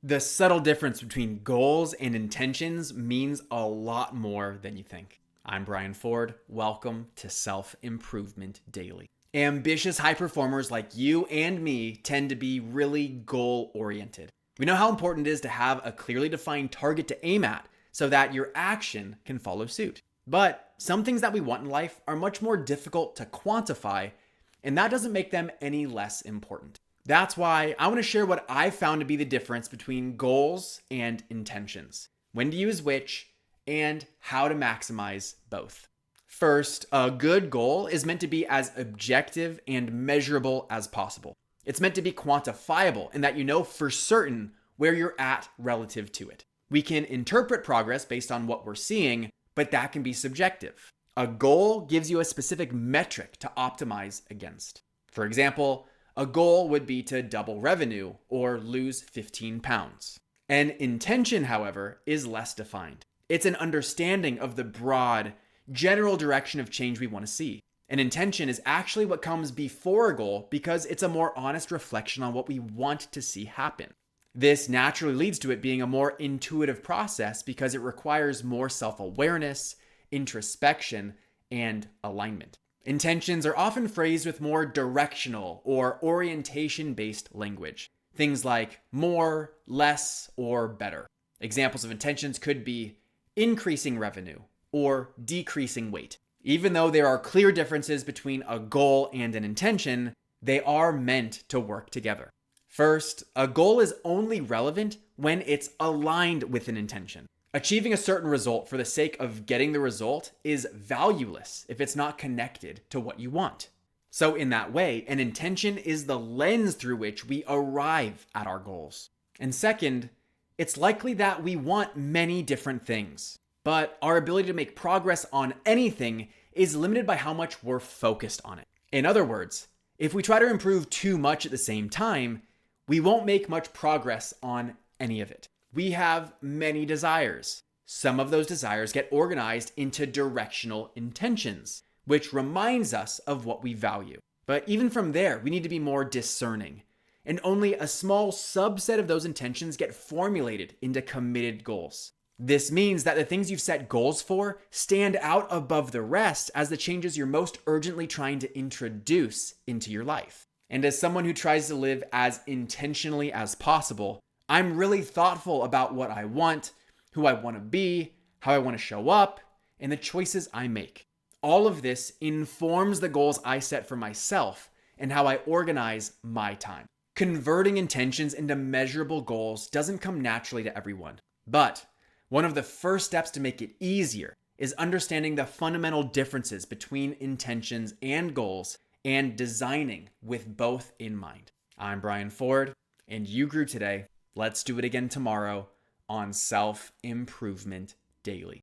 The subtle difference between goals and intentions means a lot more than you think. I'm Brian Ford. Welcome to Self Improvement Daily. Ambitious high performers like you and me tend to be really goal oriented. We know how important it is to have a clearly defined target to aim at so that your action can follow suit. But some things that we want in life are much more difficult to quantify, and that doesn't make them any less important. That's why I want to share what I've found to be the difference between goals and intentions, when to use which, and how to maximize both. First, a good goal is meant to be as objective and measurable as possible. It's meant to be quantifiable in that you know for certain where you're at relative to it. We can interpret progress based on what we're seeing, but that can be subjective. A goal gives you a specific metric to optimize against. For example, a goal would be to double revenue or lose 15 pounds. An intention, however, is less defined. It's an understanding of the broad, general direction of change we want to see. An intention is actually what comes before a goal because it's a more honest reflection on what we want to see happen. This naturally leads to it being a more intuitive process because it requires more self-awareness, introspection, and alignment. Intentions are often phrased with more directional or orientation-based language. Things like more, less, or better. Examples of intentions could be increasing revenue or decreasing weight. Even though there are clear differences between a goal and an intention, they are meant to work together. First, a goal is only relevant when it's aligned with an intention. Achieving a certain result for the sake of getting the result is valueless if it's not connected to what you want. So in that way, an intention is the lens through which we arrive at our goals. And second, it's likely that we want many different things, but our ability to make progress on anything is limited by how much we're focused on it. In other words, if we try to improve too much at the same time, we won't make much progress on any of it. We have many desires. Some of those desires get organized into directional intentions, which reminds us of what we value. But even from there, we need to be more discerning. And only a small subset of those intentions get formulated into committed goals. This means that the things you've set goals for stand out above the rest as the changes you're most urgently trying to introduce into your life. And as someone who tries to live as intentionally as possible, I'm really thoughtful about what I want, who I want to be, how I want to show up, and the choices I make. All of this informs the goals I set for myself and how I organize my time. Converting intentions into measurable goals doesn't come naturally to everyone, but one of the first steps to make it easier is understanding the fundamental differences between intentions and goals and designing with both in mind. I'm Brian Ford, and you grew today. Let's do it again tomorrow on Self Improvement Daily.